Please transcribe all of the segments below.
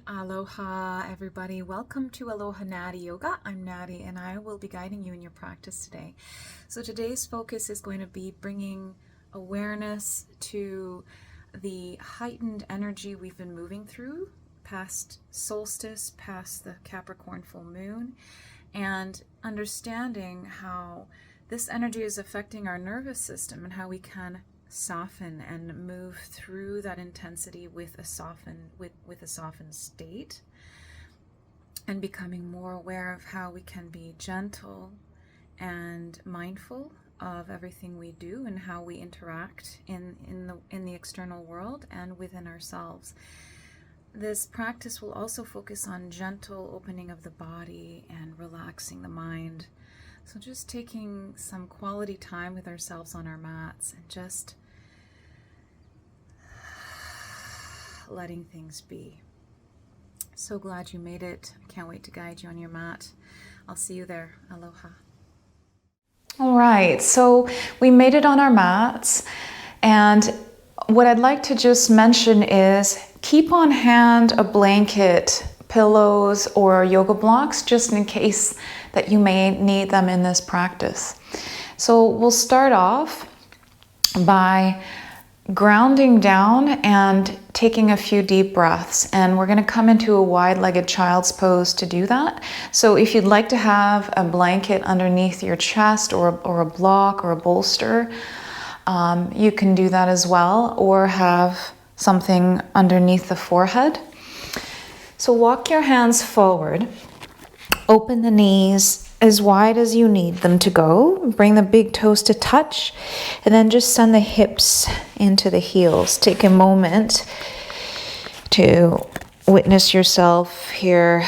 Aloha everybody, welcome to Aloha Nathie Yoga. I'm Nathie and I will be guiding you in your practice today. So today's focus is going to be bringing awareness to the heightened energy we've been moving through past solstice, past the Capricorn full moon, and understanding how this energy is affecting our nervous system and how we can soften and move through that intensity with a softened state, and becoming more aware of how we can be gentle and mindful of everything we do and how we interact in the external world and within ourselves. This practice will also focus on gentle opening of the body and relaxing the mind. So just taking some quality time with ourselves on our mats and just letting things be. So glad you made it. I can't wait to guide you on your mat. I'll see you there. Aloha. All right, so we made it on our mats, and what I'd like to just mention is keep on hand a blanket, pillows, or yoga blocks just in case that you may need them in this practice. So we'll start off by grounding down and taking a few deep breaths, and we're going to come into a wide-legged child's pose to do that. So if you'd like to have a blanket underneath your chest or a block or a bolster, you can do that as well, or have something underneath the forehead. So walk your hands forward, open the knees as wide as you need them to go. Bring the big toes to touch, and then just send the hips into the heels. Take a moment to witness yourself here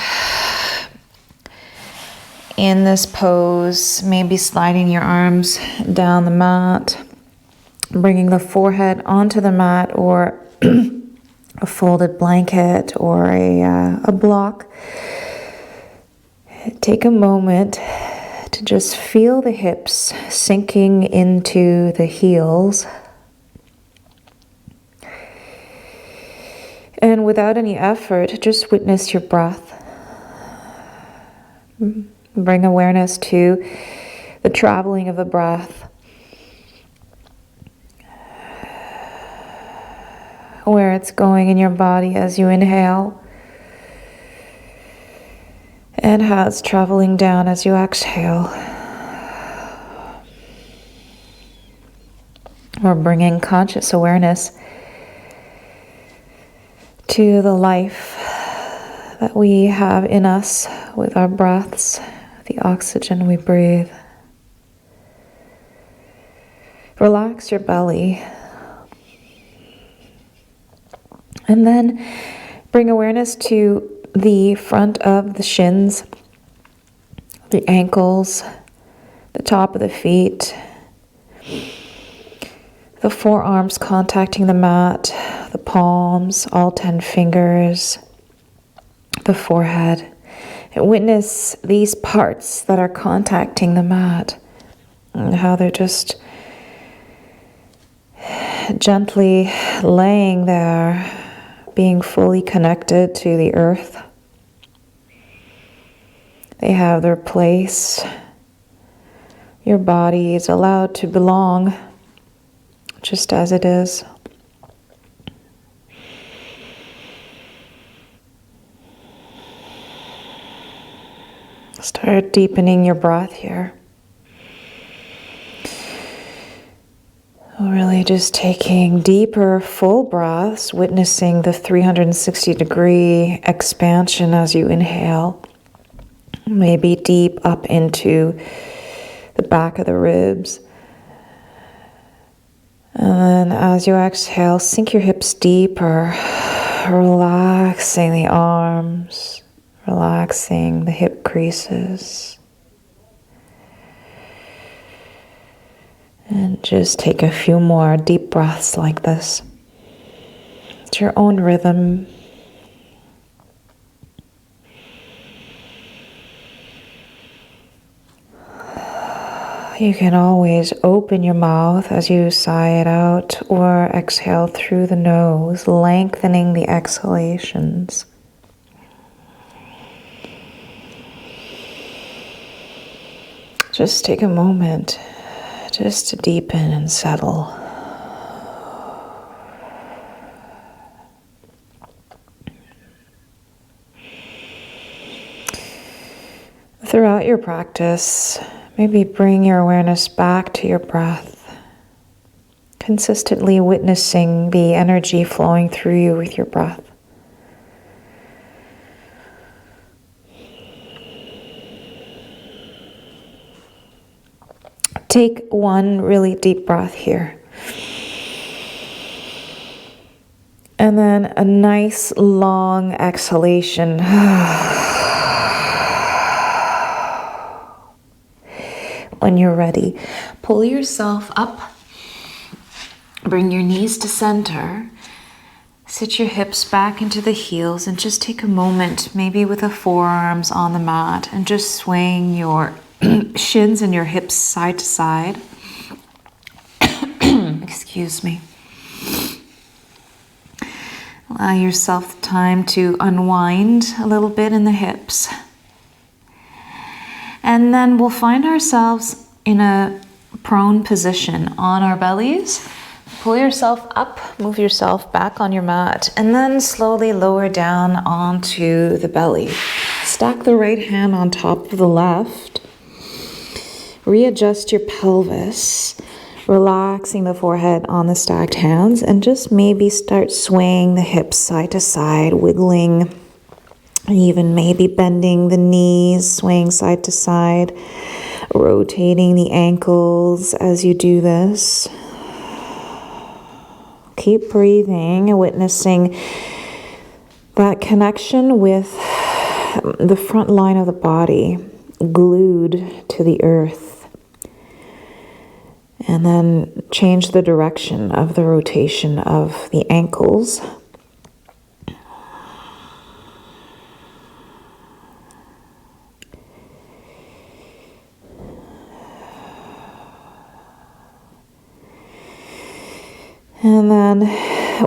in this pose, maybe sliding your arms down the mat, bringing the forehead onto the mat, or a folded blanket or a block. Take a moment to just feel the hips sinking into the heels. And without any effort, just witness your breath. Bring awareness to the traveling of the breath, where it's going in your body as you inhale, and how it's traveling down as you exhale. We're bringing conscious awareness to the life that we have in us with our breaths, the oxygen we breathe. Relax your belly. And then bring awareness to the front of the shins, the ankles, the top of the feet, the forearms contacting the mat, the palms, all 10 fingers, the forehead. And witness these parts that are contacting the mat and how they're just gently laying there, being fully connected to the earth. They have their place. Your body is allowed to belong just as it is. Start deepening your breath here. Really just taking deeper, full breaths, witnessing the 360-degree expansion as you inhale. Maybe deep up into the back of the ribs. And then as you exhale, sink your hips deeper, relaxing the arms, relaxing the hip creases. And just take a few more deep breaths like this. It's your own rhythm. You can always open your mouth as you sigh it out, or exhale through the nose, lengthening the exhalations. Just take a moment just to deepen and settle. Throughout your practice, maybe bring your awareness back to your breath, consistently witnessing the energy flowing through you with your breath. Take one really deep breath here. And then a nice long exhalation. When you're ready, pull yourself up, bring your knees to center, sit your hips back into the heels, and just take a moment, maybe with the forearms on the mat, and just swaying your shins and your hips side to side. Excuse me. Allow yourself time to unwind a little bit in the hips. And then we'll find ourselves in a prone position on our bellies. Pull yourself up, move yourself back on your mat, and then slowly lower down onto the belly. Stack the right hand on top of the left. Readjust your pelvis, relaxing the forehead on the stacked hands, and just maybe start swaying the hips side to side, wiggling, even maybe bending the knees, swaying side to side, rotating the ankles as you do this. Keep breathing and witnessing that connection with the front line of the body, glued to the earth. And then change the direction of the rotation of the ankles. And then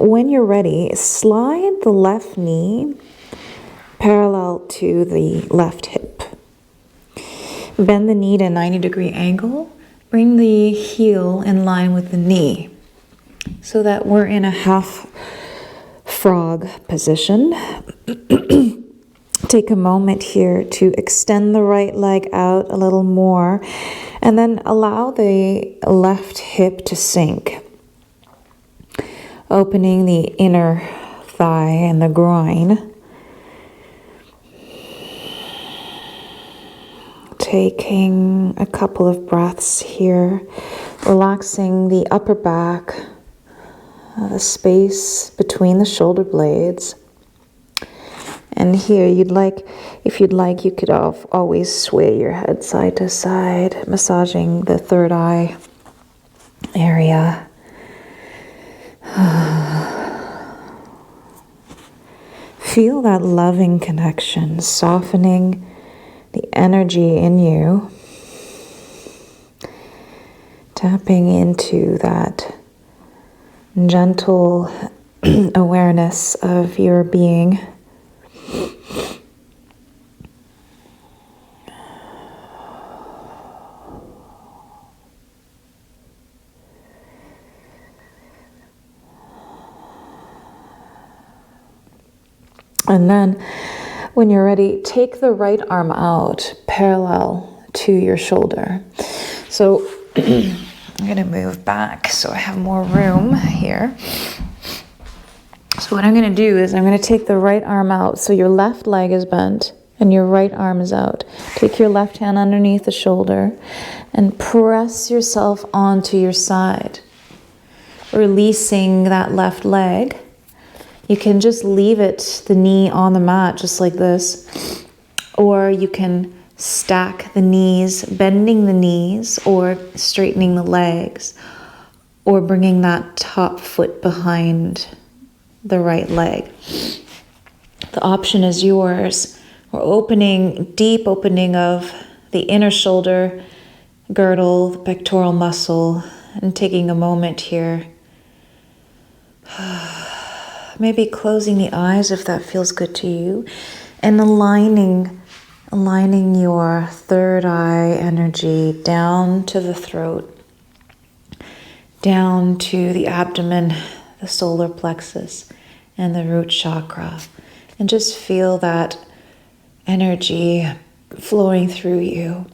when you're ready, slide the left knee parallel to the left hip. Bend the knee to a 90-degree angle. Bring the heel in line with the knee so that we're in a half frog position. Take a moment here to extend the right leg out a little more, and then allow the left hip to sink, opening the inner thigh and the groin. Taking a couple of breaths here, relaxing the upper back, the space between the shoulder blades. And here, if you'd like, you could always sway your head side to side, massaging the third eye area. Feel that loving connection, softening the energy in you, tapping into that gentle awareness of your being. And then when you're ready, take the right arm out parallel to your shoulder. So I'm going to move back so I have more room here. So what I'm going to do is I'm going to take the right arm out so your left leg is bent and your right arm is out. Take your left hand underneath the shoulder and press yourself onto your side, releasing that left leg. You can just leave it, the knee on the mat, just like this. Or you can stack the knees, bending the knees, or straightening the legs, or bringing that top foot behind the right leg. The option is yours. We're deep opening of the inner shoulder girdle, the pectoral muscle, and taking a moment here. Maybe closing the eyes if that feels good to you, and aligning aligning your third eye energy down to the throat, down to the abdomen, the solar plexus, and the root chakra. And just feel that energy flowing through you.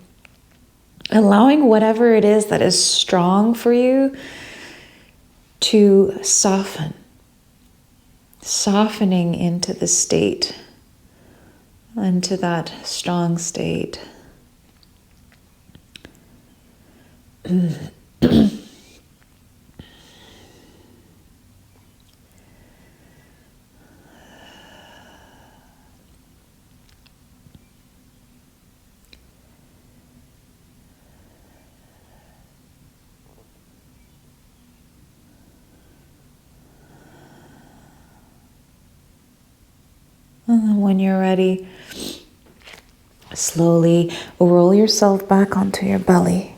Allowing whatever it is that is strong for you to soften. Softening into the state, into that strong state. And then when you're ready, slowly roll yourself back onto your belly.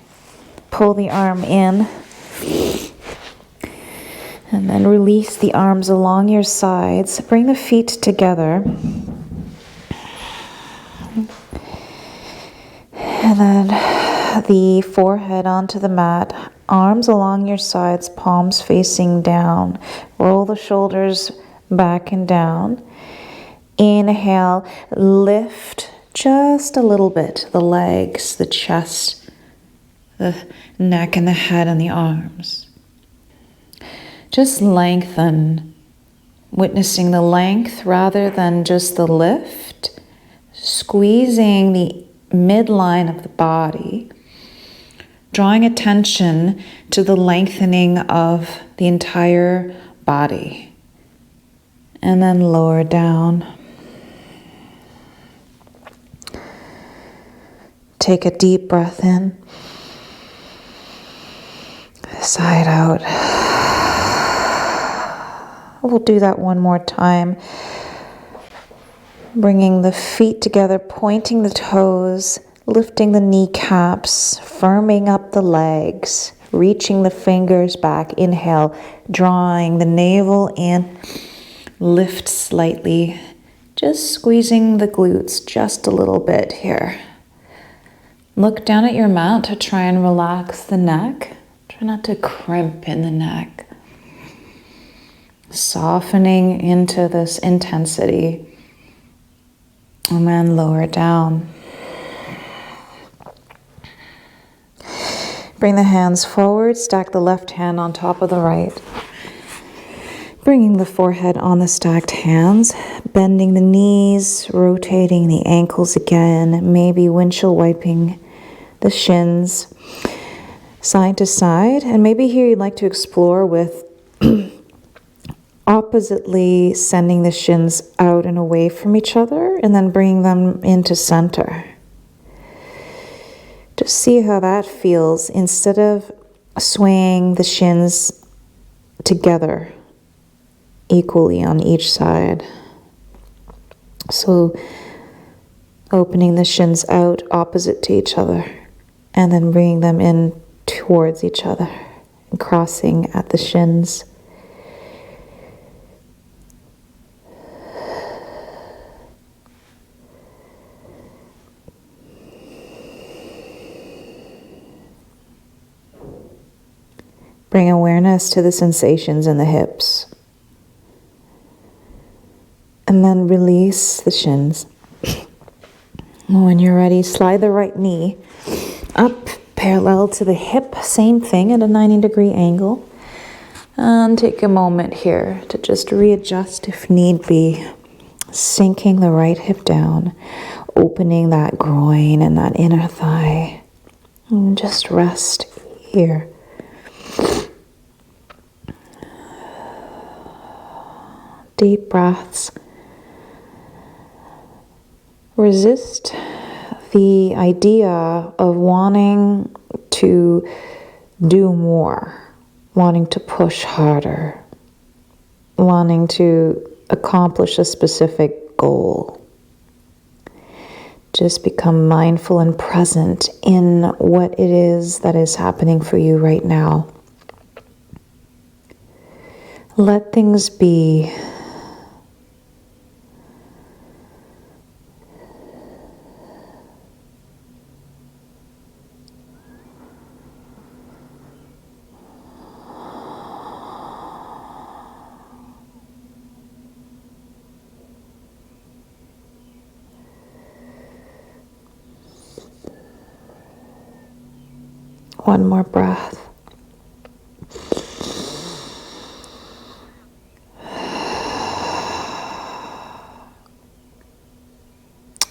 Pull the arm in. And then release the arms along your sides. Bring the feet together. And then the forehead onto the mat. Arms along your sides, palms facing down. Roll the shoulders back and down. Inhale, lift just a little bit, the legs, the chest, the neck and the head and the arms. Just lengthen, witnessing the length rather than just the lift, squeezing the midline of the body, drawing attention to the lengthening of the entire body, and then lower down. Take a deep breath in, sigh it out. We'll do that one more time. Bringing the feet together, pointing the toes, lifting the kneecaps, firming up the legs, reaching the fingers back. Inhale, drawing the navel in, lift slightly, just squeezing the glutes just a little bit here. Look down at your mat to try and relax the neck. Try not to crimp in the neck. Softening into this intensity. And then lower down. Bring the hands forward. Stack the left hand on top of the right. Bringing the forehead on the stacked hands. Bending the knees. Rotating the ankles again. Maybe windshield wiping the shins side to side. And maybe here you'd like to explore with oppositely sending the shins out and away from each other and then bringing them into center. Just see how that feels instead of swaying the shins together equally on each side. So opening the shins out opposite to each other and then bringing them in towards each other and crossing at the shins. Bring awareness to the sensations in the hips. And then release the shins. When you're ready, slide the right knee up parallel to the hip. Same thing at a 90-degree angle. And take a moment here to just readjust if need be. Sinking the right hip down. Opening that groin and that inner thigh. And just rest here. Deep breaths. Resist the idea of wanting to do more, wanting to push harder, wanting to accomplish a specific goal. Just become mindful and present in what it is that is happening for you right now. Let things be. One more breath.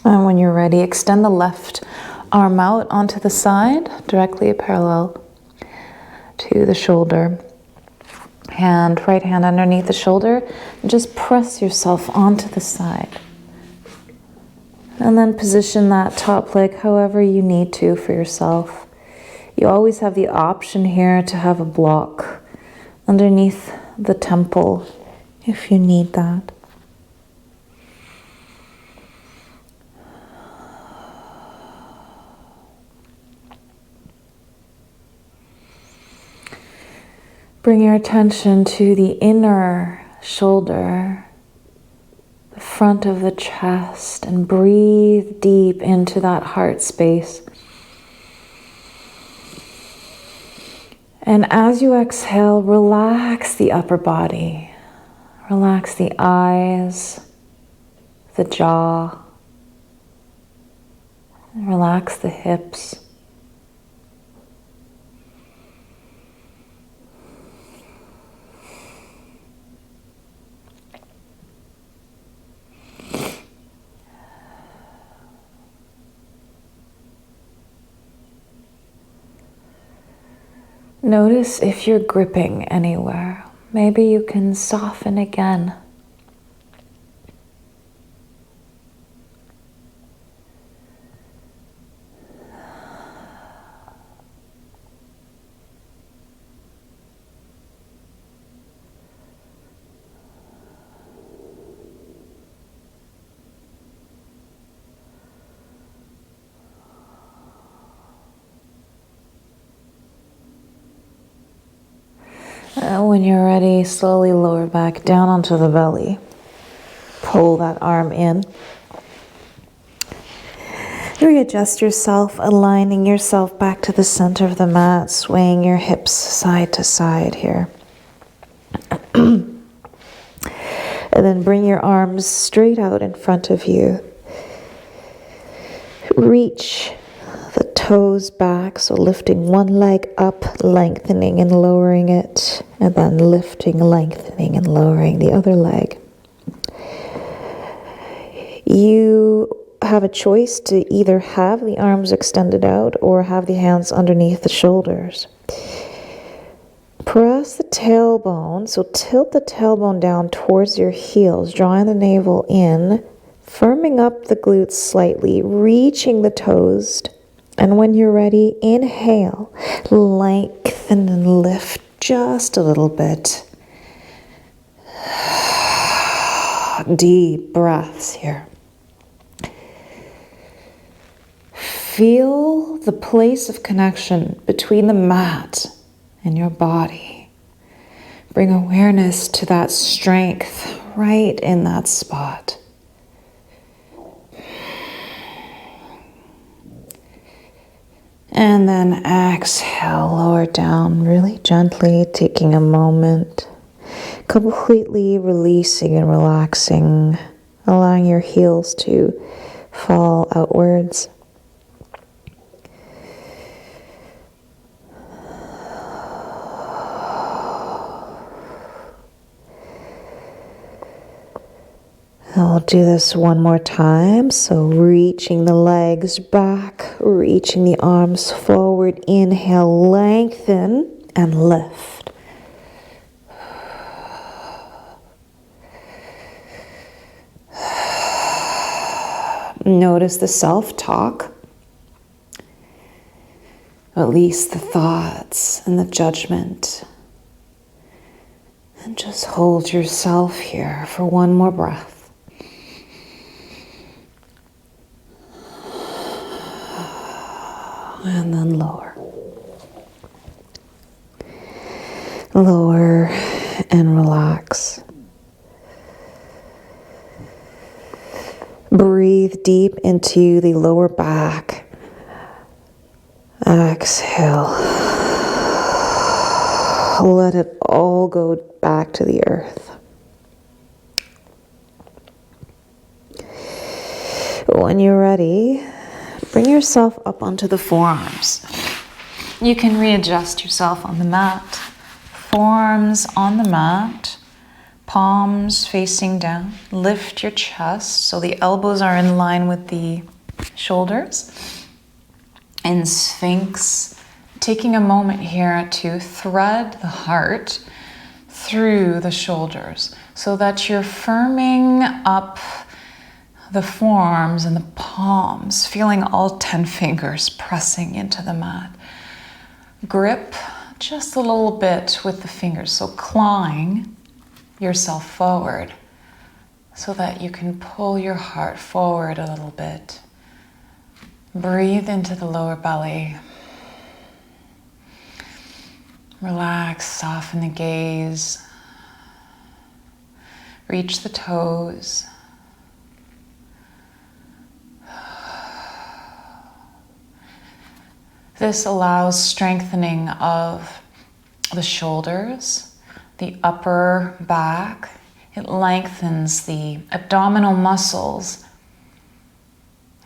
And when you're ready, extend the left arm out onto the side, directly parallel to the shoulder. Right hand underneath the shoulder. Just press yourself onto the side. And then position that top leg however you need to for yourself. You always have the option here to have a block underneath the temple if you need that. Bring your attention to the inner shoulder, the front of the chest, and breathe deep into that heart space. And as you exhale, relax the upper body. Relax the eyes, the jaw, and relax the hips. Notice if you're gripping anywhere. Maybe you can soften again. When you're ready, slowly lower back down onto the belly. Pull that arm in. Readjust yourself, aligning yourself back to the center of the mat, swaying your hips side to side here. And then bring your arms straight out in front of you. Reach the toes back, so lifting one leg up, lengthening and lowering it, and then lifting, lengthening and lowering the other leg. You have a choice to either have the arms extended out or have the hands underneath the shoulders. Press the tailbone, so tilt the tailbone down towards your heels, drawing the navel in, firming up the glutes slightly, reaching the toes. And when you're ready, inhale, lengthen and lift just a little bit. Deep breaths here. Feel the place of connection between the mat and your body. Bring awareness to that strength right in that spot. And then exhale, lower down really gently, taking a moment, completely releasing and relaxing, allowing your heels to fall outwards. I'll do this one more time. So reaching the legs back, reaching the arms forward. Inhale, lengthen and lift. Notice the self-talk, release the thoughts and the judgment, and just hold yourself here for one more breath. And then lower. Lower and relax. Breathe deep into the lower back. Exhale. Let it all go back to the earth. When you're ready, bring yourself up onto the forearms. You can readjust yourself on the mat. Forearms on the mat, palms facing down. Lift your chest so the elbows are in line with the shoulders. In Sphinx, taking a moment here to thread the heart through the shoulders so that you're firming up the forearms and the palms, feeling all 10 fingers pressing into the mat. Grip just a little bit with the fingers, so clawing yourself forward so that you can pull your heart forward a little bit. Breathe into the lower belly. Relax, soften the gaze. Reach the toes. This allows strengthening of the shoulders, the upper back. It lengthens the abdominal muscles.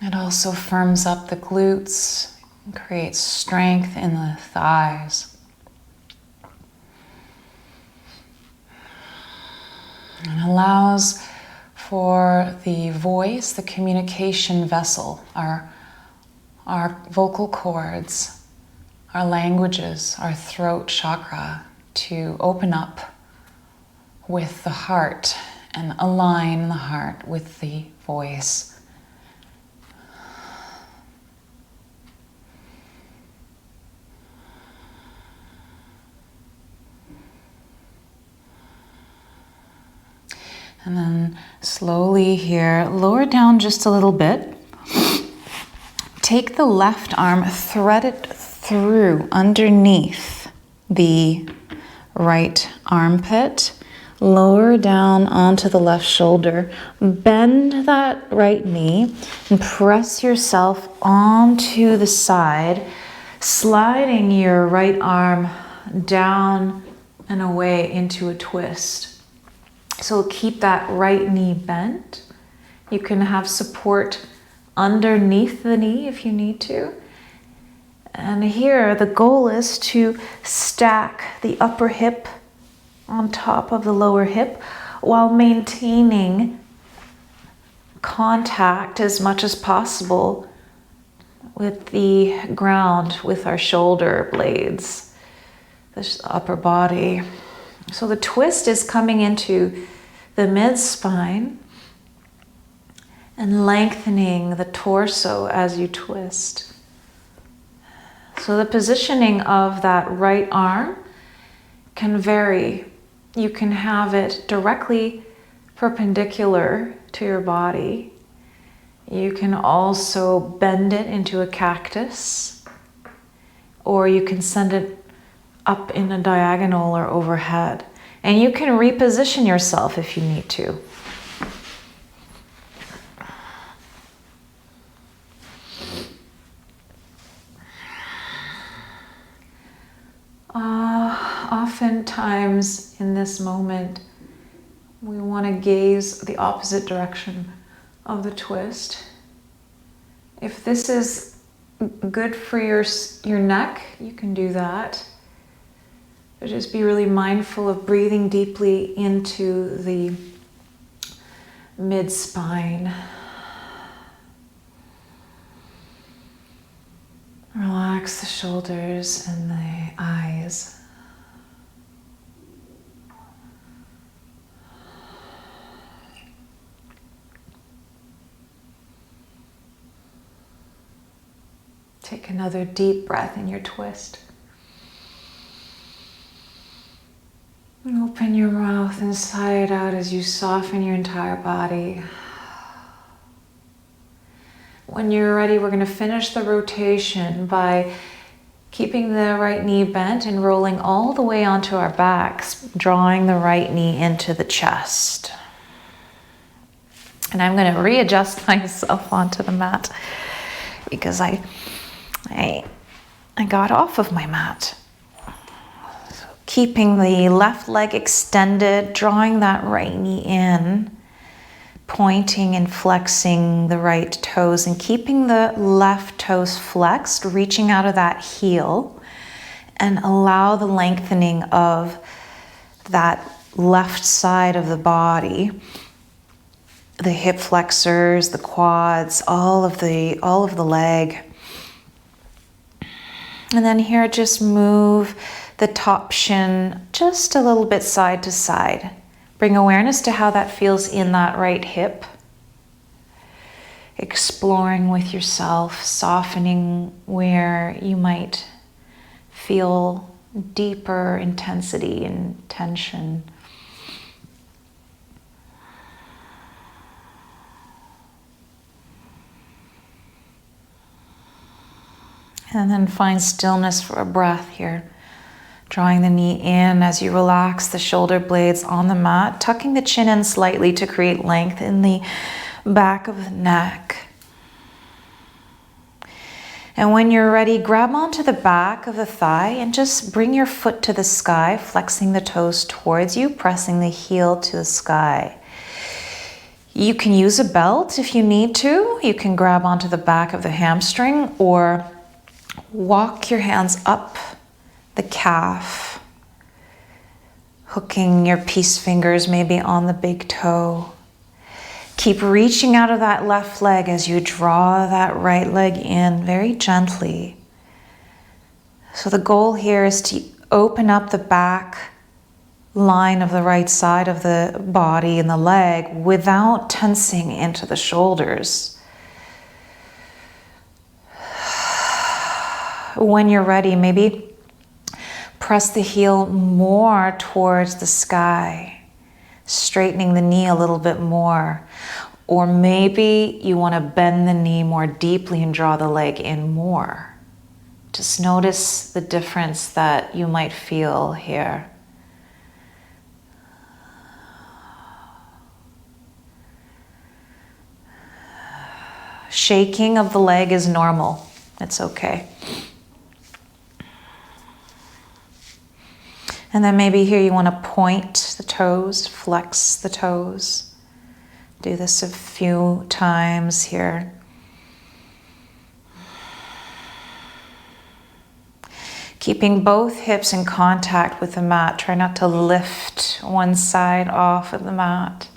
It also firms up the glutes and creates strength in the thighs. And allows for the voice, the communication vessel, our vocal cords, our languages, our throat chakra to open up with the heart and align the heart with the voice. And then slowly here, lower down just a little bit. Take the left arm, thread it through underneath the right armpit. Lower down onto the left shoulder. Bend that right knee and press yourself onto the side, sliding your right arm down and away into a twist. So keep that right knee bent. You can have support underneath the knee if you need to. And here the goal is to stack the upper hip on top of the lower hip while maintaining contact as much as possible with the ground, with our shoulder blades, the upper body. So the twist is coming into the mid-spine and lengthening the torso as you twist. So the positioning of that right arm can vary. You can have it directly perpendicular to your body. You can also bend it into a cactus, or you can send it up in a diagonal or overhead. And you can reposition yourself if you need to. Oftentimes in this moment, we want to gaze the opposite direction of the twist. If this is good for your neck, you can do that. But just be really mindful of breathing deeply into the mid-spine. Relax the shoulders and the eyes. Take another deep breath in your twist. And open your mouth and sigh it out as you soften your entire body. When you're ready, we're going to finish the rotation by keeping the right knee bent and rolling all the way onto our backs, drawing the right knee into the chest. And I'm going to readjust myself onto the mat because I got off of my mat. So keeping the left leg extended, drawing that right knee in, pointing and flexing the right toes and keeping the left toes flexed, reaching out of that heel. and allow the lengthening of that left side of the body, the hip flexors, the quads, all of the leg. And then here, just move the top shin just a little bit side to side. Bring awareness to how that feels in that right hip. Exploring with yourself, softening where you might feel deeper intensity and tension. And then find stillness for a breath here. Drawing the knee in as you relax the shoulder blades on the mat, tucking the chin in slightly to create length in the back of the neck. And when you're ready, grab onto the back of the thigh and just bring your foot to the sky, flexing the toes towards you, pressing the heel to the sky. You can use a belt if you need to. You can grab onto the back of the hamstring or walk your hands up the calf, hooking your peace fingers maybe on the big toe. Keep reaching out of that left leg as you draw that right leg in very gently. So the goal here is to open up the back line of the right side of the body and the leg without tensing into the shoulders. When you're ready, maybe press the heel more towards the sky, straightening the knee a little bit more. Or maybe you want to bend the knee more deeply and draw the leg in more. Just notice the difference that you might feel here. Shaking of the leg is normal. It's okay. And then maybe here you want to point the toes, flex the toes. Do this a few times here. Keeping both hips in contact with the mat. Try not to lift one side off of the mat.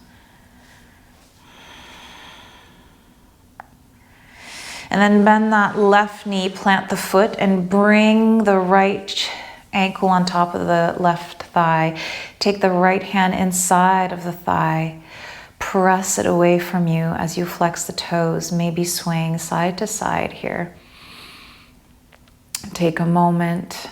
And then bend that left knee, plant the foot, and bring the right ankle on top of the left thigh. Take the right hand inside of the thigh. Press it away from you as you flex the toes, maybe swaying side to side here. Take a moment.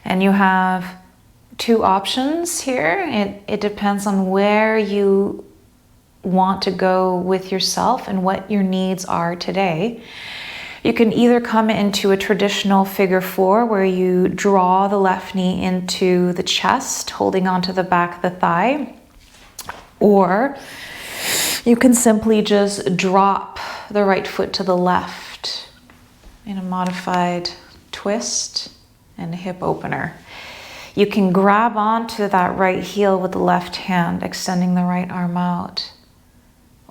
And you have two options here. It depends on where you want to go with yourself and what your needs are today. You can either come into a traditional figure four where you draw the left knee into the chest, holding onto the back of the thigh, or you can simply just drop the right foot to the left in a modified twist and a hip opener. You can grab onto that right heel with the left hand, extending the right arm out.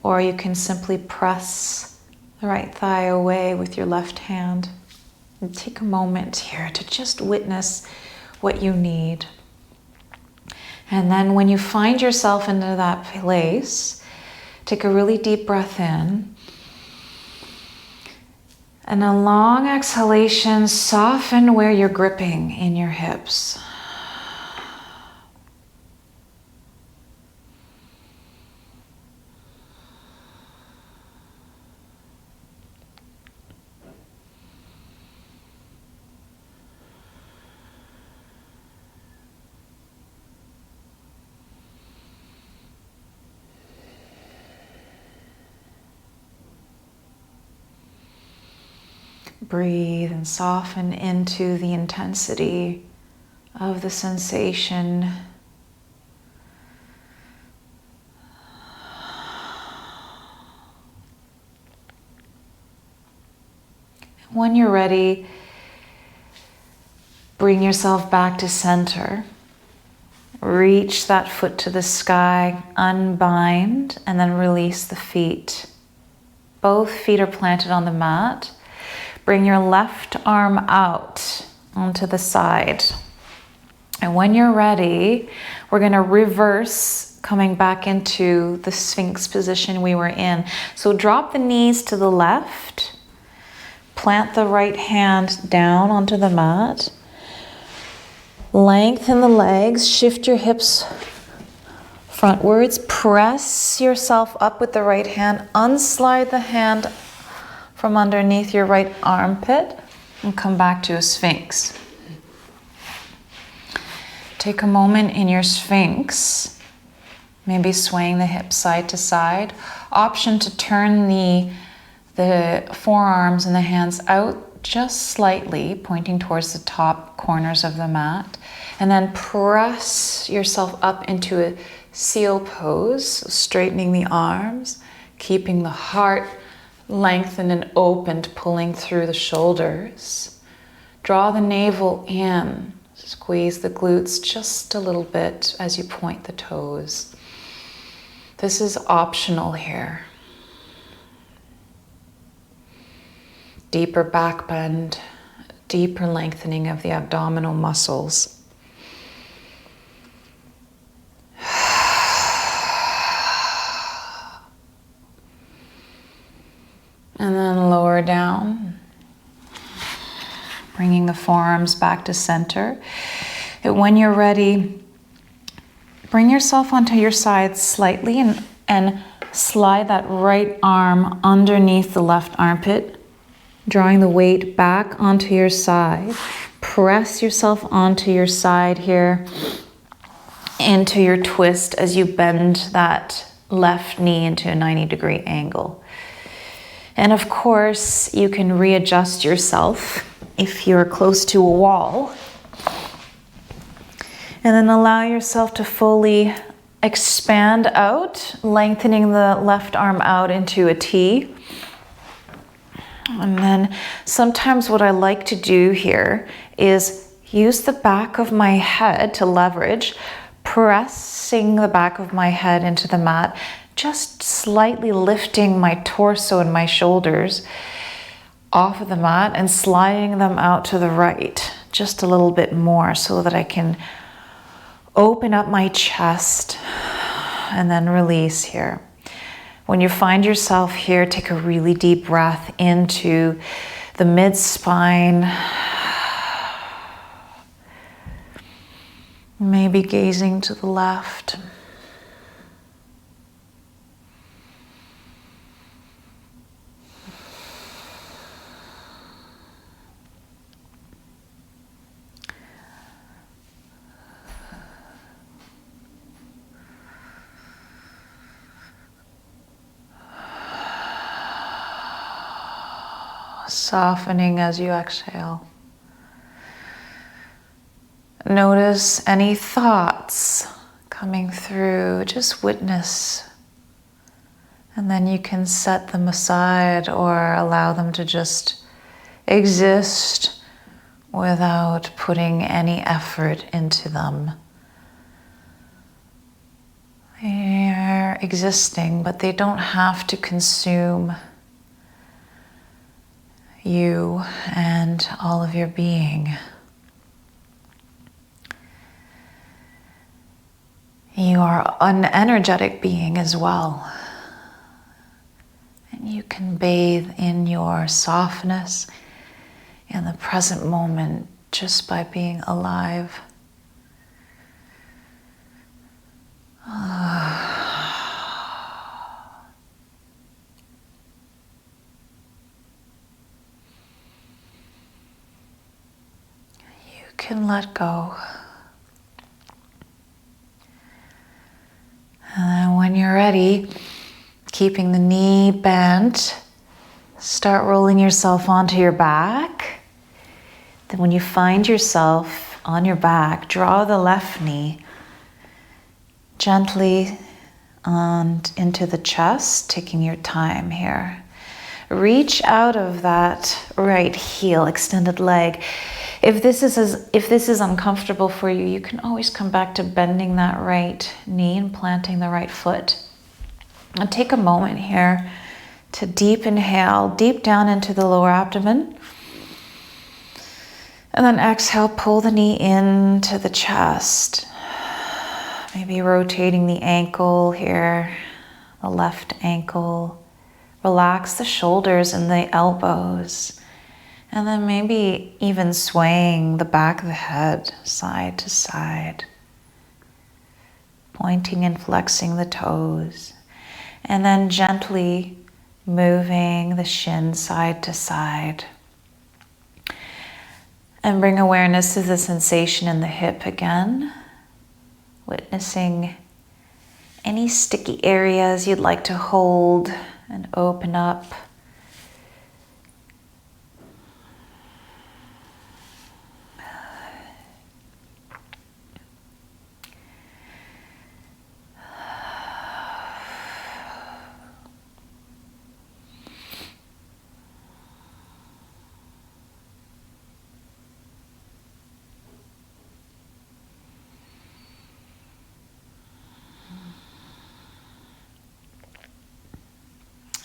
Or you can simply press the right thigh away with your left hand. And take a moment here to just witness what you need. And then when you find yourself into that place, take a really deep breath in. And a long exhalation, soften where you're gripping in your hips. Breathe and soften into the intensity of the sensation. When you're ready, bring yourself back to center. Reach that foot to the sky, unbind, and then release the feet Both feet are planted on the mat. Bring your left arm out onto the side. And when you're ready, we're going to reverse, coming back into the Sphinx position we were in. So drop the knees to the left. Plant the right hand down onto the mat. Lengthen the legs. Shift your hips frontwards. Press yourself up with the right hand. Unslide the hand from underneath your right armpit and come back to a Sphinx. Take a moment in your Sphinx, maybe swaying the hips side to side. Option to turn the forearms and the hands out just slightly, pointing towards the top corners of the mat. And then press yourself up into a seal pose, so straightening the arms, keeping the heart lengthened and opened, pulling through the shoulders. Draw the navel in. Squeeze the glutes just a little bit as you point the toes. This is optional here. Deeper back bend, deeper lengthening of the abdominal muscles. And then lower down. Bringing the forearms back to center. And when you're ready, bring yourself onto your side slightly and slide that right arm underneath the left armpit, drawing the weight back onto your side. Press yourself onto your side here into your twist as you bend that left knee into a 90-degree angle. And of course, you can readjust yourself if you're close to a wall. And then allow yourself to fully expand out, lengthening the left arm out into a T. And then sometimes what I like to do here is use the back of my head to leverage, pressing the back of my head into the mat, just slightly lifting my torso and my shoulders off of the mat and sliding them out to the right just a little bit more so that I can open up my chest and then release here. When you find yourself here, take a really deep breath into the mid-spine. Maybe gazing to the left. Softening as you exhale. Notice any thoughts coming through, just witness. And then you can set them aside or allow them to just exist without putting any effort into them. They're existing, but they don't have to consume you and all of your being. You are an energetic being as well. And you can bathe in your softness in the present moment just by being alive. Can let go. And then when you're ready, keeping the knee bent, start rolling yourself onto your back. Then when you find yourself on your back, draw the left knee gently and into the chest, taking your time here. Reach out of that right heel, extended leg. If this is uncomfortable for you, you can always come back to bending that right knee and planting the right foot. And take a moment here to deep inhale, deep down into the lower abdomen. And then exhale, pull the knee into the chest. Maybe rotating the ankle here, the left ankle. Relax the shoulders and the elbows. And then maybe even swaying the back of the head side to side. Pointing and flexing the toes. And then gently moving the shin side to side. And bring awareness to the sensation in the hip again. Witnessing any sticky areas you'd like to hold and open up.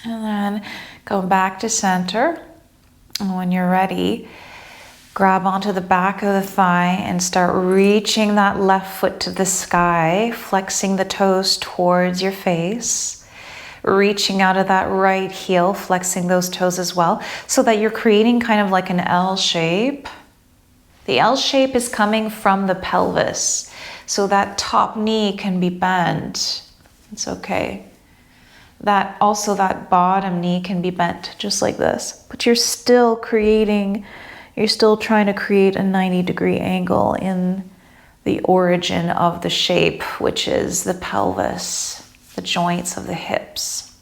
And then go back to center. And when you're ready, grab onto the back of the thigh and start reaching that left foot to the sky, flexing the toes towards your face, reaching out of that right heel, flexing those toes as well, so that you're creating kind of like an L shape. The L shape is coming from the pelvis, so that top knee can be bent. It's okay. That bottom knee can be bent just like this, but you're still trying to create a 90-degree angle in the origin of the shape, which is the pelvis, the joints of the hips.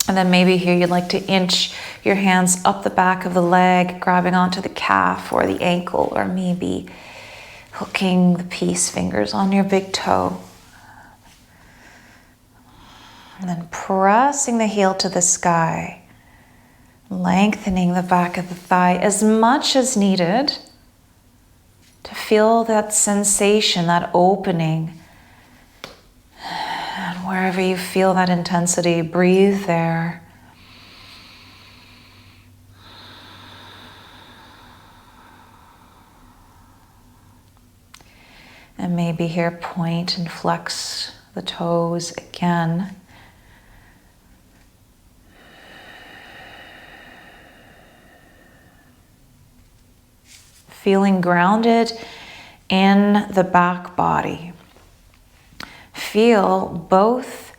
And then maybe here you'd like to inch your hands up the back of the leg, grabbing onto the calf or the ankle, or maybe hooking the peace fingers on your big toe. And then pressing the heel to the sky, lengthening the back of the thigh as much as needed to feel that sensation, that opening. And wherever you feel that intensity, breathe there. And maybe here point and flex the toes again. Feeling grounded in the back body. Feel both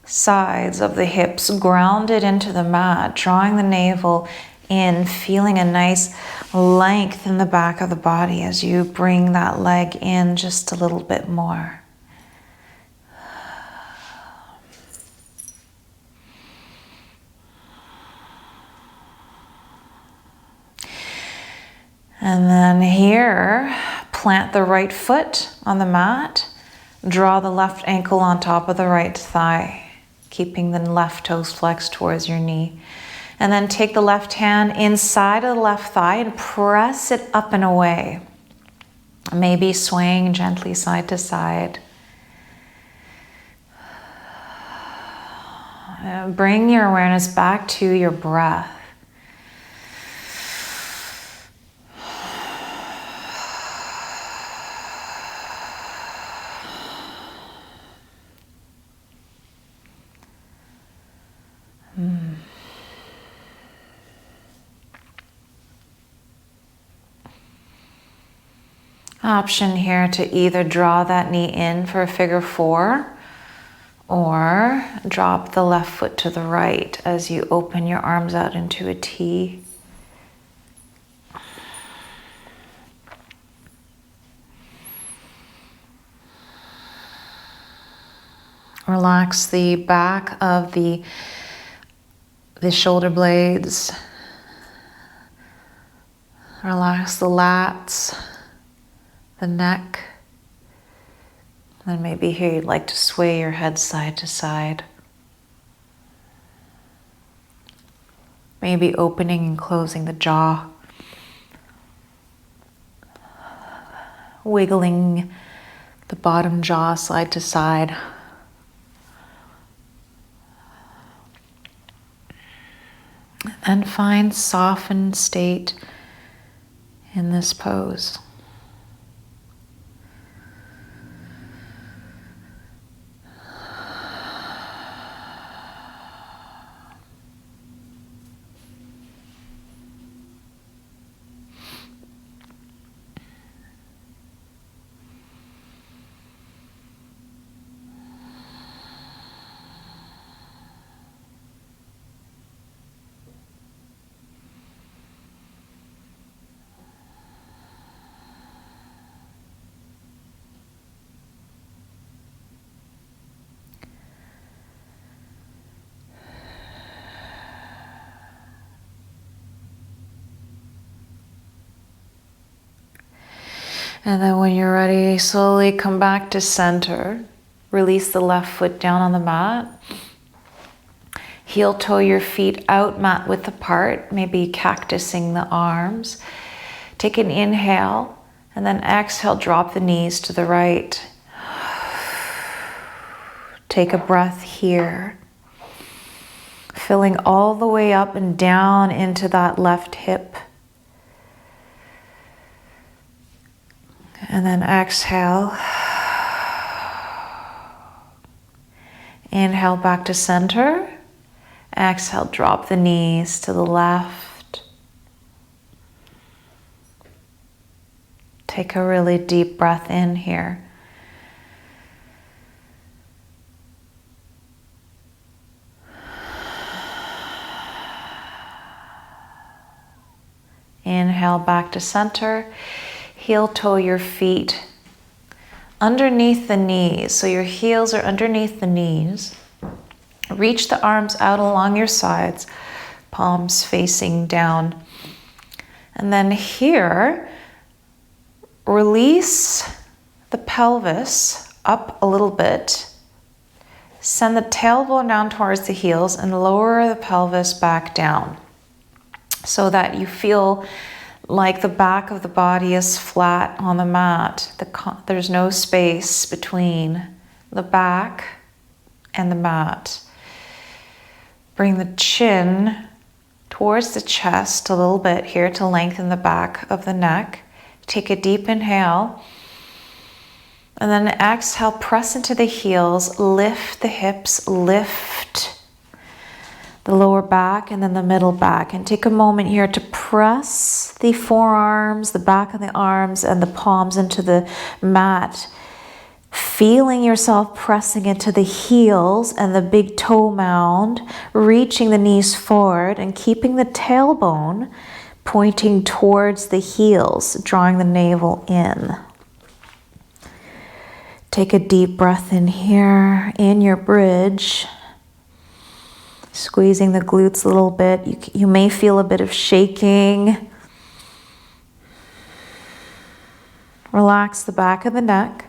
sides of the hips grounded into the mat, drawing the navel in, feeling a nice length in the back of the body as you bring that leg in just a little bit more. And then here, plant the right foot on the mat. Draw the left ankle on top of the right thigh, keeping the left toes flexed towards your knee. And then take the left hand inside of the left thigh and press it up and away. Maybe swaying gently side to side. Bring your awareness back to your breath. Option here to either draw that knee in for a figure four or drop the left foot to the right as you open your arms out into a T. Relax the back of the shoulder blades. Relax the lats, the neck. And maybe here you'd like to sway your head side to side. Maybe opening and closing the jaw. Wiggling the bottom jaw side to side. and find softened state in this pose. And then when you're ready, slowly come back to center. Release the left foot down on the mat. Heel toe your feet out mat width apart, maybe cactusing the arms. Take an inhale and then exhale, drop the knees to the right. Take a breath here. Filling all the way up and down into that left hip. And then exhale. Inhale back to center. Exhale, drop the knees to the left. Take a really deep breath in here. Inhale back to center. Heel toe your feet underneath the knees. So your heels are underneath the knees. Reach the arms out along your sides, palms facing down. And then here, release the pelvis up a little bit. Send the tailbone down towards the heels and lower the pelvis back down so that you feel like the back of the body is flat on the mat. There's no space between the back and the mat. Bring the chin towards the chest a little bit here to lengthen the back of the neck. Take a deep inhale. And then exhale, press into the heels, lift the hips, lift the lower back and then the middle back. And take a moment here to press the forearms, the back of the arms and the palms into the mat. Feeling yourself pressing into the heels and the big toe mound, reaching the knees forward and keeping the tailbone pointing towards the heels, drawing the navel in. Take a deep breath in here, in your bridge. Squeezing the glutes a little bit. You may feel a bit of shaking. Relax the back of the neck.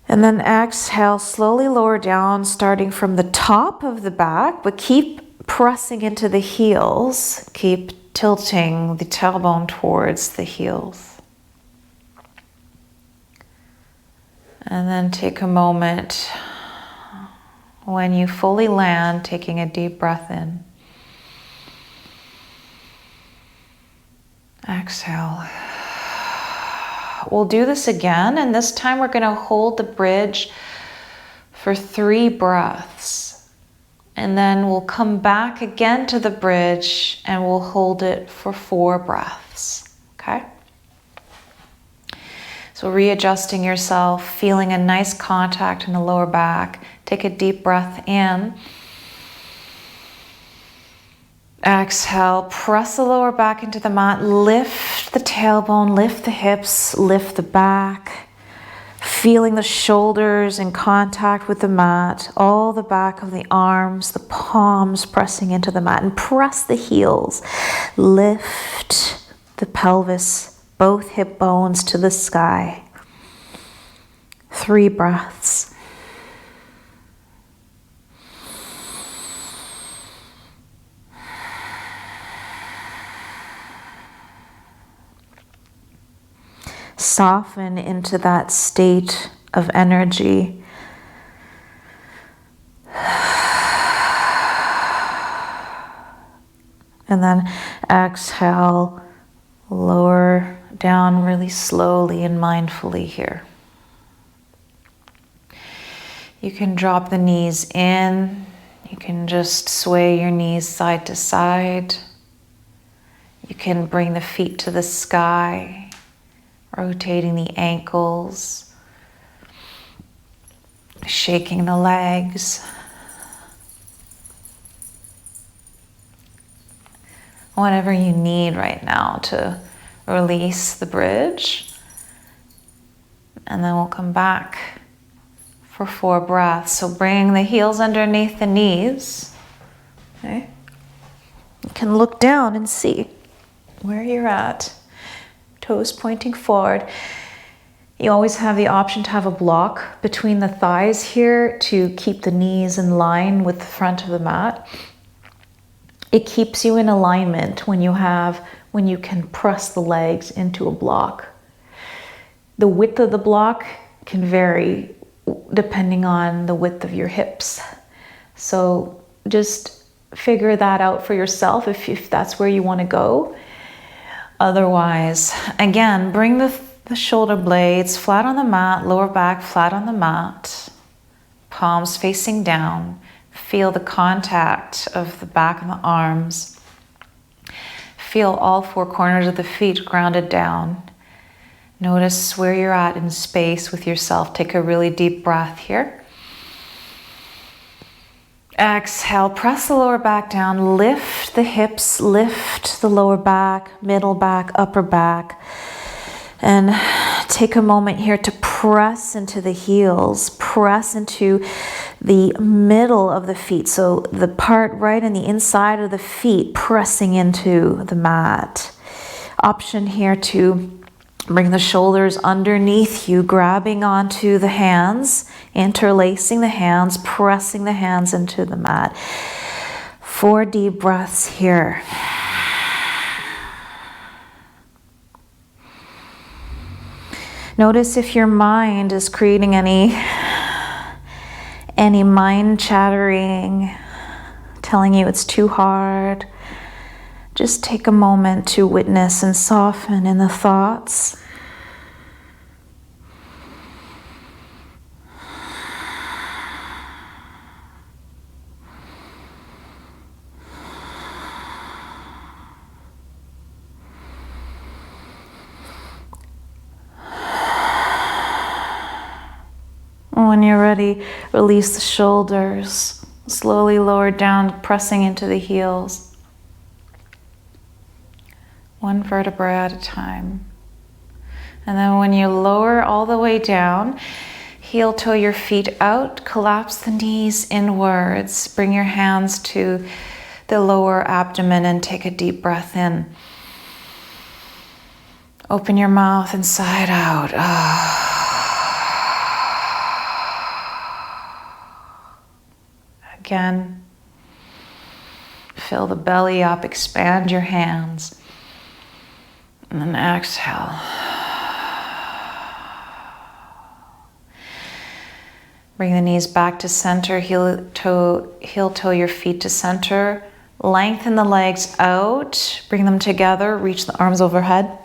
And then exhale, slowly lower down, starting from the top of the back, but keep pressing into the heels. Keep tilting the tailbone towards the heels. And then take a moment when you fully land, taking a deep breath in. Exhale. We'll do this again, and this time we're going to hold the bridge for 3 breaths. And then we'll come back again to the bridge and we'll hold it for 4 breaths. Okay? So readjusting yourself, feeling a nice contact in the lower back. Take a deep breath in. Exhale, press the lower back into the mat, lift the tailbone, lift the hips, lift the back. Feeling the shoulders in contact with the mat, all the back of the arms, the palms pressing into the mat, and press the heels. Lift the pelvis, both hip bones to the sky. 3 breaths. Soften into that state of energy. and then exhale, lower down really slowly and mindfully here. You can drop the knees in. You can just sway your knees side to side. You can bring the feet to the sky, rotating the ankles, shaking the legs. Whatever you need right now to release the bridge. And then we'll come back for 4 breaths. So bring the heels underneath the knees. Okay. You can look down and see where you're at. Toes pointing forward. You always have the option to have a block between the thighs here to keep the knees in line with the front of the mat. It keeps you in alignment when you can press the legs into a block. The width of the block can vary depending on the width of your hips. So just figure that out for yourself if that's where you want to go. Otherwise, again, bring the shoulder blades flat on the mat, lower back flat on the mat, palms facing down. Feel the contact of the back and the arms. Feel all 4 corners of the feet grounded down. Notice where you're at in space with yourself. Take a really deep breath here. Exhale, press the lower back down, lift the hips, lift the lower back, middle back, upper back. And take a moment here to press into the heels, press into the middle of the feet. So the part right on the inside of the feet pressing into the mat. Option here to bring the shoulders underneath you, grabbing onto the hands, interlacing the hands, pressing the hands into the mat. 4 deep breaths here. Notice if your mind is creating any mind chattering, telling you it's too hard. Just take a moment to witness and soften in the thoughts. When you're ready, release the shoulders. Slowly lower down, pressing into the heels. 1 vertebra at a time. And then when you lower all the way down, heel toe your feet out, collapse the knees inwards. Bring your hands to the lower abdomen and take a deep breath in. Open your mouth and sigh it out. Again, fill the belly up, expand your hands, and then exhale. Bring the knees back to center, heel toe your feet to center. Lengthen the legs out, bring them together, reach the arms overhead.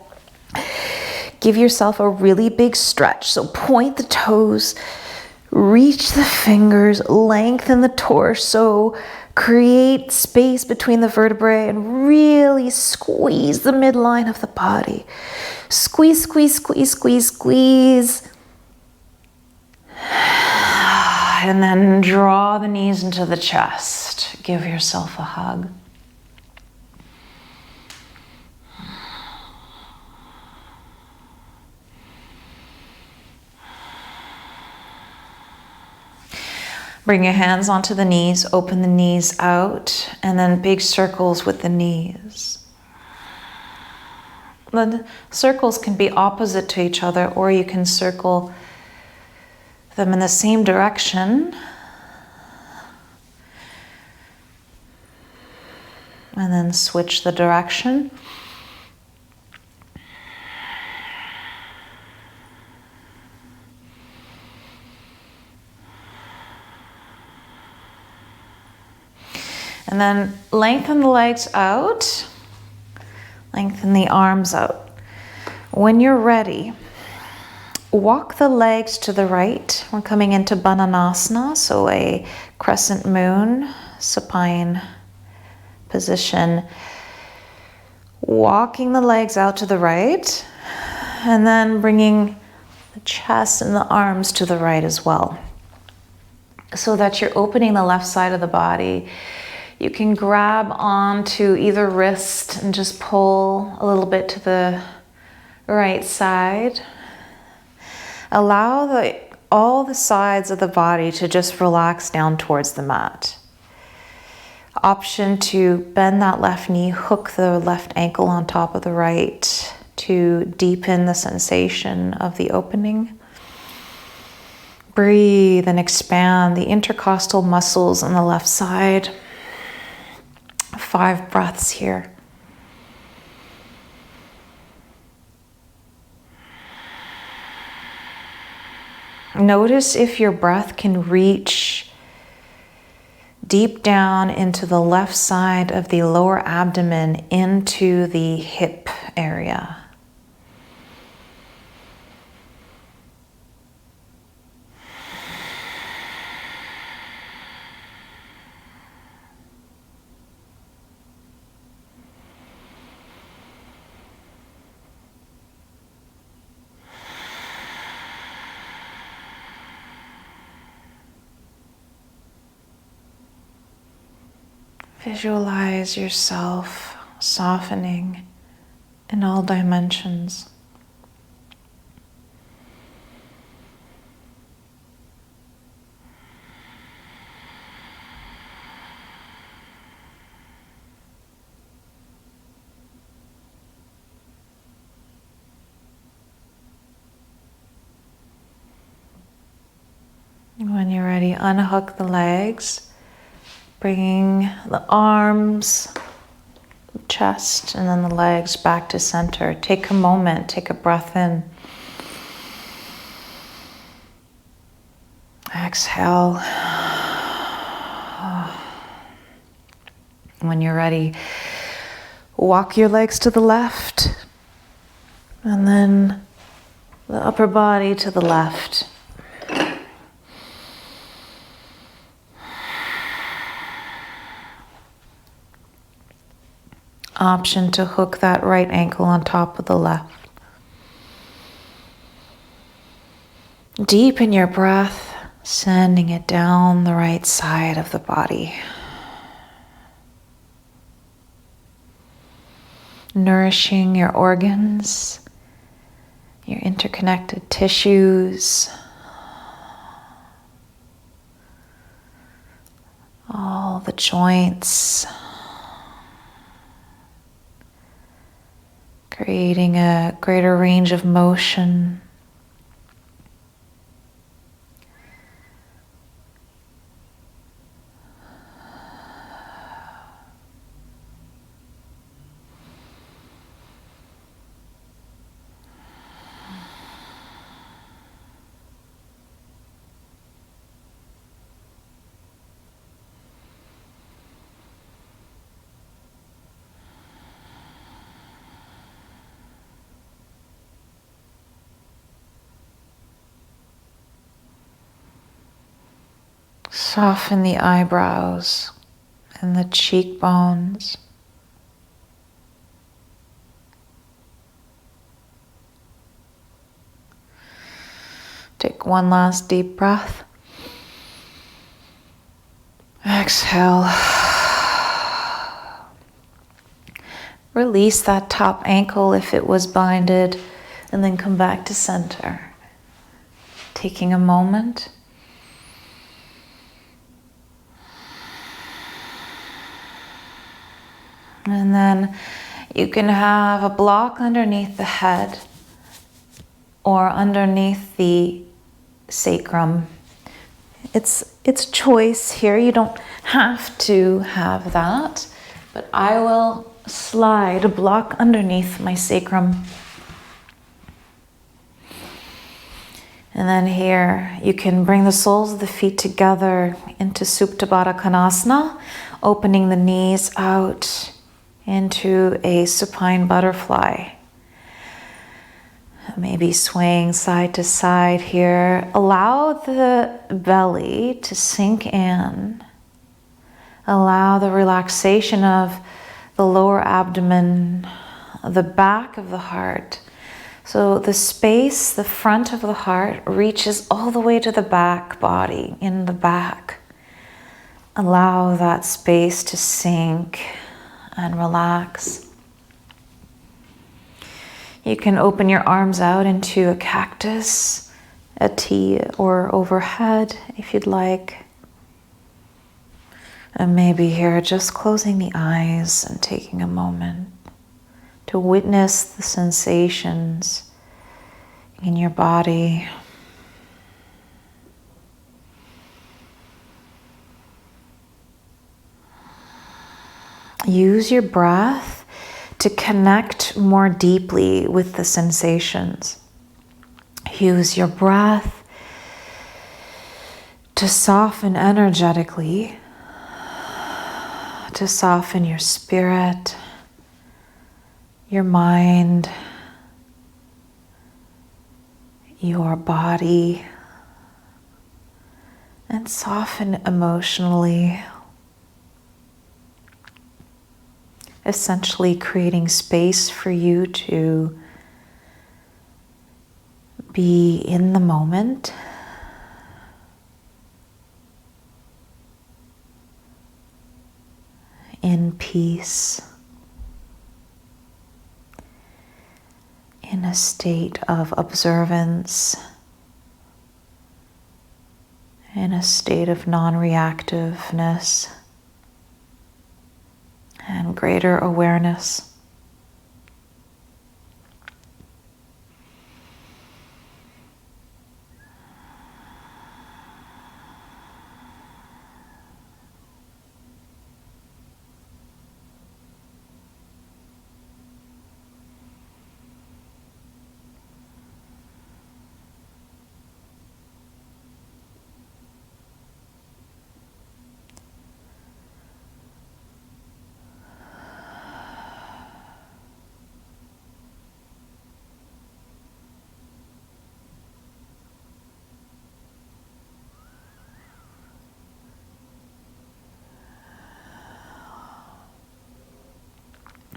Give yourself a really big stretch, so point the toes, reach the fingers, lengthen the torso, create space between the vertebrae and really squeeze the midline of the body. Squeeze, squeeze, squeeze, squeeze, squeeze. And then draw the knees into the chest. Give yourself a hug. Bring your hands onto the knees, open the knees out, and then big circles with the knees. The circles can be opposite to each other, or you can circle them in the same direction. And then switch the direction. And then lengthen the legs out, lengthen the arms out. When you're ready, walk the legs to the right. We're coming into Bananasana, so a crescent moon, supine position. Walking the legs out to the right, and then bringing the chest and the arms to the right as well, so that you're opening the left side of the body. You can grab onto either wrist and just pull a little bit to the right side. Allow all the sides of the body to just relax down towards the mat. Option to bend that left knee, hook the left ankle on top of the right to deepen the sensation of the opening. Breathe and expand the intercostal muscles on the left side. 5 breaths here. Notice if your breath can reach deep down into the left side of the lower abdomen, into the hip area. Visualize yourself softening in all dimensions. When you're ready, unhook the legs. Bringing the arms, chest, and then the legs back to center. Take a moment, take a breath in. Exhale. When you're ready, walk your legs to the left, and then the upper body to the left. Option to hook that right ankle on top of the left. Deepen your breath, sending it down the right side of the body. Nourishing your organs, your interconnected tissues, all the joints. Creating a greater range of motion. Soften the eyebrows and the cheekbones. Take one last deep breath. Exhale. Release that top ankle if it was binded, and then come back to center. Taking a moment. And then you can have a block underneath the head or underneath the sacrum. It's choice here. You don't have to have that, but I will slide a block underneath my sacrum. And then here, you can bring the soles of the feet together into Supta Badha Konasana, opening the knees out into a supine butterfly. Maybe swaying side to side here. Allow the belly to sink in. Allow the relaxation of the lower abdomen, the back of the heart. So the space, the front of the heart, reaches all the way to the back body, in the back. Allow that space to sink and relax. You can open your arms out into a cactus, a T, or overhead if you'd like. And maybe here, just closing the eyes and taking a moment to witness the sensations in your body. Use your breath to connect more deeply with the sensations. Use your breath to soften energetically, to soften your spirit, your mind, your body, and soften emotionally, essentially creating space for you to be in the moment, in peace, in a state of observance, in a state of non-reactiveness and greater awareness.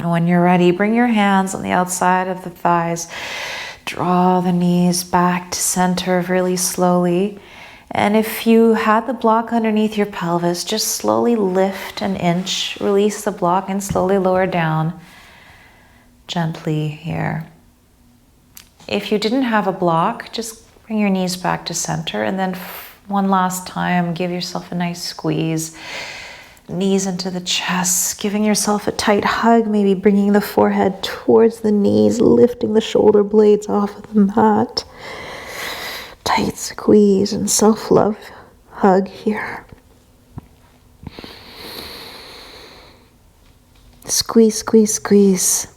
When you're ready, bring your hands on the outside of the thighs. Draw the knees back to center really slowly. And if you had the block underneath your pelvis, just slowly lift an inch, release the block, and slowly lower down gently here. If you didn't have a block, just bring your knees back to center, and then one last time, give yourself a nice squeeze. Knees into the chest, giving yourself a tight hug, maybe bringing the forehead towards the knees, lifting the shoulder blades off of the mat. Tight squeeze and self-love hug here. Squeeze, squeeze, squeeze.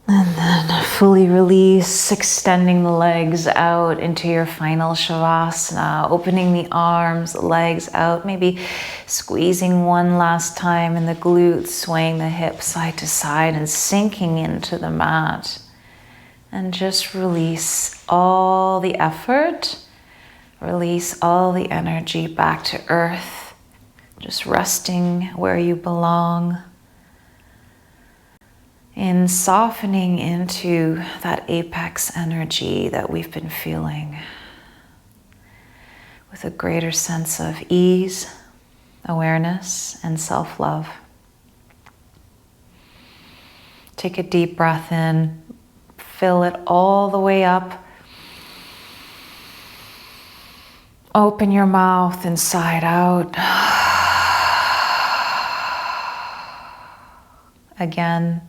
And then fully release, extending the legs out into your final Savasana, opening the arms, legs out, maybe squeezing one last time in the glutes, swaying the hips side to side and sinking into the mat. And just release all the effort, release all the energy back to earth, just resting where you belong. In softening into that apex energy that we've been feeling with a greater sense of ease, awareness, and self-love. Take a deep breath in, fill it all the way up. Open your mouth inside out. Again.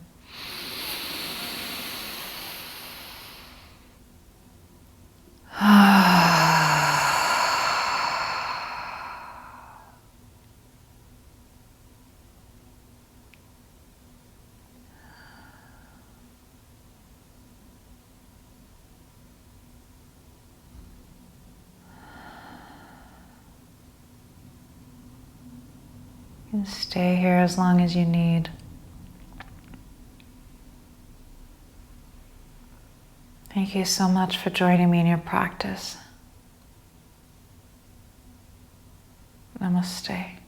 You can stay here as long as you need. Thank you so much for joining me in your practice. Namaste.